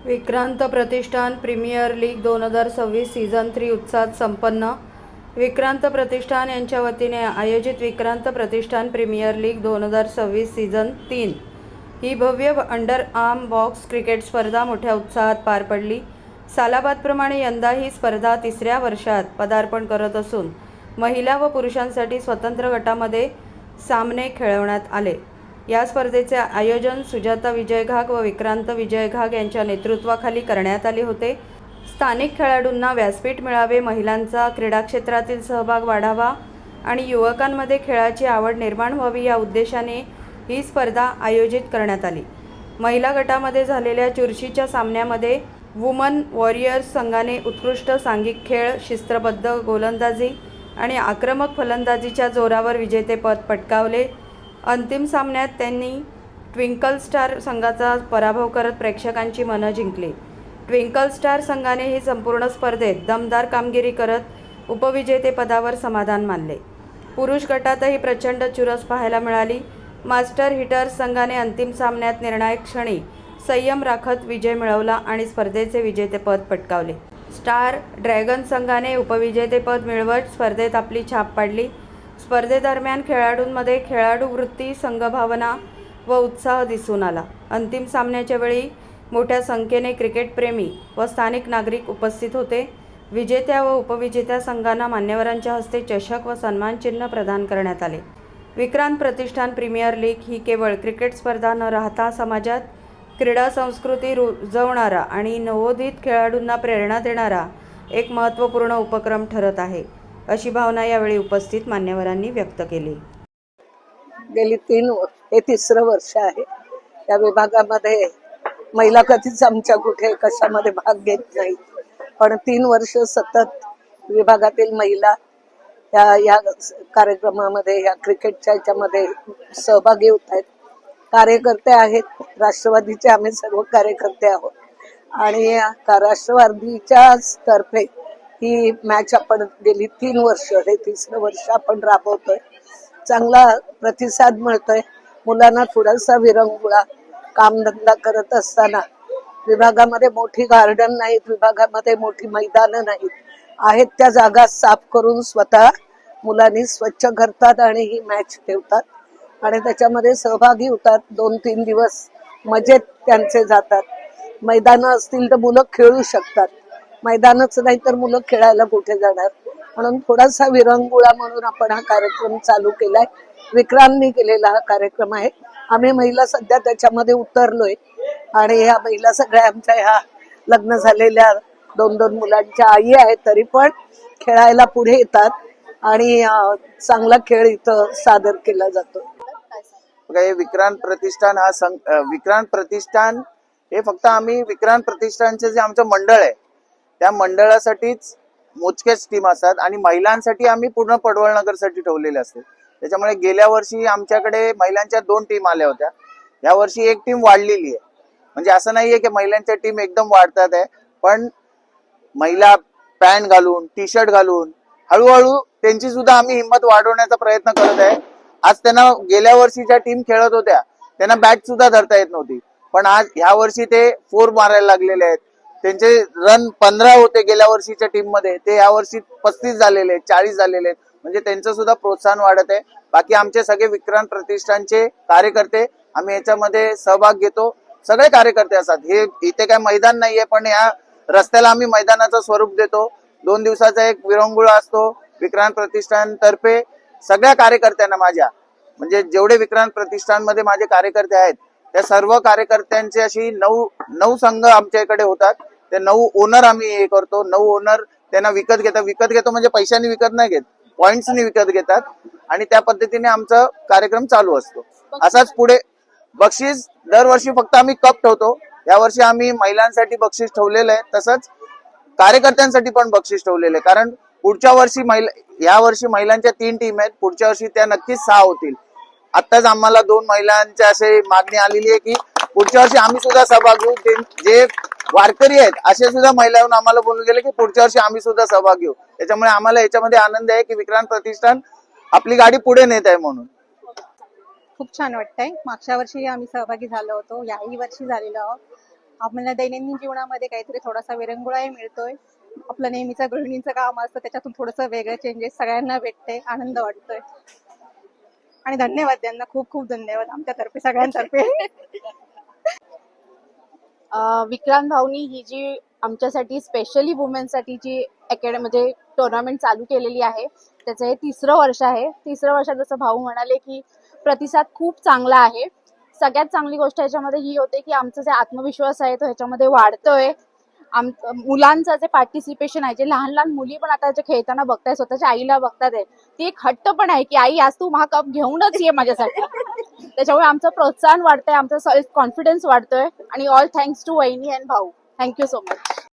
विक्रांत प्रतिष्ठान premier league 2026 season 3 उत्साहात संपन्न। विक्रांत प्रतिष्ठान यांच्या वतीने आयोजित विक्रांत प्रतिष्ठान प्रीमियर लीग 2026 सीझन 3 ही भव्य अंडर आर्म बॉक्स क्रिकेट स्पर्धा मोठ्या उत्साहात पार पडली। सालाबादप्रमाणे यंदा ही स्पर्धा तिसऱ्या वर्षात पदार्पण करत असून महिला व पुरुषांसाठी स्वतंत्र गटामध्ये सामने खेळवण्यात आले। या स्पर्धेचे आयोजन सुजाता विजय घाग व विक्रांत विजय घाग यांच्या नेतृत्वाखाली करण्यात आले होते। स्थानिक खेळाडूंना व्यासपीठ मिळावे, महिलांचा क्रीडा क्षेत्रातील सहभाग वाढावा आणि युवकांमध्ये खेळाची आवड निर्माण व्हावी या उद्देशाने ही स्पर्धा आयोजित करण्यात आली। महिला गटामध्ये झालेल्या चुरशीच्या सामन्यामध्ये वुमन वॉरियर्स संघाने उत्कृष्ट सांघिक खेळ, शिस्तबद्ध गोलंदाजी आणि आक्रमक फलंदाजीच्या जोरावर विजेतेपद पटकावले। अंतिम सामन्यात त्यांनी ट्विंकल स्टार संघाचा पराभव करत प्रेक्षकांची मनं जिंकली। ट्विंकल स्टार संघाने ही संपूर्ण स्पर्धेत दमदार कामगिरी करत उपविजेतेपदावर समाधान मानले। पुरुष गटातही प्रचंड चुरस पाहायला मिळाली। मास्टर हिटर्स संघाने अंतिम सामन्यात निर्णायक क्षणी संयम राखत विजय मिळवला आणि स्पर्धेचे विजेतेपद पटकावले। स्टार ड्रॅगन संघाने उपविजेतेपद मिळवत स्पर्धेत आपली छाप पाडली। स्पर्धेदरम्यान खेळाडूंमध्ये खेळाडू वृत्ती, संघभावना व उत्साह दिसून आला। अंतिम सामन्याच्या वेळी मोठ्या संख्येने क्रिकेटप्रेमी व स्थानिक नागरिक उपस्थित होते। विजेत्या व उपविजेत्या संघांना मान्यवरांच्या हस्ते चषक व सन्मानचिन्ह प्रदान करण्यात आले। विक्रांत प्रतिष्ठान प्रीमियर लीग ही केवळ क्रिकेट स्पर्धा न राहता समाजात क्रीडा संस्कृती रुजवणारा आणि नवोदित खेळाडूंना प्रेरणा देणारा एक महत्त्वपूर्ण उपक्रम ठरत आहे, अशी भावना यावेळी उपस्थित मान्यवरांनी व्यक्त केली। गेली हे तिसरं वर्ष आहे। या विभागामध्ये महिला कधीच आमच्या कुठे कशामध्ये भाग घेत नाही, पण 3 वर्ष सतत विभागातील महिला या कार्यक्रमामध्ये, या क्रिकेटच्या याच्यामध्ये सहभागी होत आहेत। कार्यकर्ते आहेत, राष्ट्रवादीचे आम्ही सर्व कार्यकर्ते आहोत आणि राष्ट्रवादीच्या तर्फे ही मॅच आपण गेली 3 वर्ष, हे तिसरं वर्ष आपण राबवतोय। चांगला प्रतिसाद मिळतोय। मुलांना थोडासा विरंगुळा कामधंदा करत असताना विभागामध्ये मोठी गार्डन नाहीत, विभागामध्ये मोठी मैदानं नाहीत, आहेत त्या जागा साफ करून स्वतः मुलांनी स्वच्छ करतात आणि ही मॅच ठेवतात आणि त्याच्यामध्ये सहभागी होतात। 2-3 दिवस मजेत त्यांचे जातात। मैदानं असतील तर मुलं खेळू शकतात, मैदानच नाही तर मुलं खेळायला कुठे जाणार, म्हणून थोडासा विरंगुळा म्हणून आपण हा कार्यक्रम चालू केलाय। विक्रांतनी केलेला हा कार्यक्रम आहे। आम्ही महिला सध्या त्याच्यामध्ये उतरलोय आणि ह्या महिला सगळ्या आमच्या ह्या लग्न झालेल्या 2-2 मुलांच्या आई आहेत, तरी पण खेळायला पुढे येतात आणि चांगला खेळ इथं सादर केला जातो। विक्रांत प्रतिष्ठान विक्रांत प्रतिष्ठान हे फक्त आम्ही विक्रांत प्रतिष्ठानचे जे आमचं मंडळ आहे त्या मंडळासाठीच मोजकेच टीम असतात आणि महिलांसाठी आम्ही पूर्ण पडवळनगरसाठी ठेवलेले असते। त्याच्यामुळे गेल्या वर्षी आमच्याकडे महिलांच्या 2 टीम आल्या होत्या, या वर्षी एक टीम वाढलेली आहे। म्हणजे असं नाहीये की महिलांच्या टीम एकदम वाढतात आहे, पण महिला पॅन्ट घालून, टी शर्ट घालून हळूहळू त्यांची सुद्धा आम्ही हिंमत वाढवण्याचा प्रयत्न करत आहे। आज त्यांना गेल्या वर्षीच्या टीम खेळत होत्या त्यांना बॅट सुद्धा धरता येत नव्हती, पण आज ह्या वर्षी ते 4 मारायला लागलेले आहेत। त्यांचे रन 15 होते गेल्या वर्षीच्या टीम मध्ये, ते या वर्षी 35 झालेले आहेत, 40 झालेले आहेत। म्हणजे त्यांचं सुद्धा प्रोत्साहन वाढत आहे। बाकी आमचे सगळे विक्रांत प्रतिष्ठानचे कार्यकर्ते आम्ही याच्यामध्ये सहभाग घेतो। सगळे कार्यकर्ते असतात, हे इथे काय मैदान नाहीये, पण या रस्त्याला आम्ही मैदानाचं स्वरूप देतो। 2 दिवसाचा एक विरंगुळा असतो विक्रांत प्रतिष्ठान तर्फे। सगळ्या कार्यकर्त्यांना माझ्या, म्हणजे जेवढे विक्रांत प्रतिष्ठान मध्ये माझे कार्यकर्ते आहेत त्या सर्व कार्यकर्त्यांचे अशी 9 संघ आमच्या इकडे होतात। ते 9 ओनर आम्ही हे करतो। 9 ओनर त्यांना विकत घेतो म्हणजे पैशांनी विकत नाही घेत, पॉइंट्सनी विकत घेतात आणि त्या पद्धतीने आमचा कार्यक्रम चालू असतो। असाच पुढे बक्षीस दरवर्षी फक्त आम्ही कप ठेवतो, यावर्षी आम्ही महिलांसाठी बक्षीस ठेवलेलं आहे, तसंच कार्यकर्त्यांसाठी पण बक्षीस ठेवलेलं आहे। कारण पुढच्या वर्षी या वर्षी महिलांच्या 3 टीम आहेत, पुढच्या वर्षी त्या नक्कीच 6 होतील। आताच आम्हाला 2 महिलांच्या असे मागणी आलेली आहे की पुढच्या वर्षी आम्ही सुद्धा सहभाग घेऊ। जे वारकरी आहेत असे सुद्धा महिला येऊन आम्हाला बोलून गेले की पुढच्या वर्षी आम्ही सुद्धा सहभाग घेऊ। त्याच्यामुळे आम्हाला याच्यामध्ये आनंद आहे की विक्रांत प्रतिष्ठान आपली गाडी पुढे नेत आहे म्हणून। खूप छान वाटतंय। मागच्या वर्षी आम्ही सहभागी झालो होतो, याही वर्षी झालेलो आहोत आपल्याला दैनंदिन जीवनामध्ये काहीतरी थोडासा विरंगुळाही मिळतोय. आपलं नेहमीचं गृहिणीचं काम असतं त्याच्यातून थोडंसं वेगळं चेंजेस सगळ्यांना भेटते, आनंद वाटतोय. आणि धन्यवाद त्यांना, खूप खूप धन्यवाद आमच्यातर्फे सगळ्यांतर्फे. विक्रांत भाऊनी ही जी आमच्यासाठी स्पेशली वुमेनसाठी जी म्हणजे टुर्नामेंट चालू केलेली आहे त्याचं हे 3रं वर्ष आहे. 3रं वर्षात जसं भाऊ म्हणाले की प्रतिसाद खूप चांगला आहे. सगळ्यात चांगली गोष्ट याच्यामध्ये ही होते की आमचा जे आत्मविश्वास आहे तो ह्याच्यामध्ये वाढतोय. मुलांचं जे पार्टिसिपेशन आहे, जे लहान लहान मुली पण आता जे खेळताना बघताय, स्वतःच्या आईला बघतात आहे, ती एक हट्ट पण आहे की आई आज तू हा कप घेऊनच ये माझ्यासाठी. त्याच्यामुळे आमचं प्रोत्साहन वाढतंय, आमचा सेल्फ कॉन्फिडन्स वाढतोय. आणि ऑल थँक्स टू वहिनी अँड भाऊ. Thank you so much.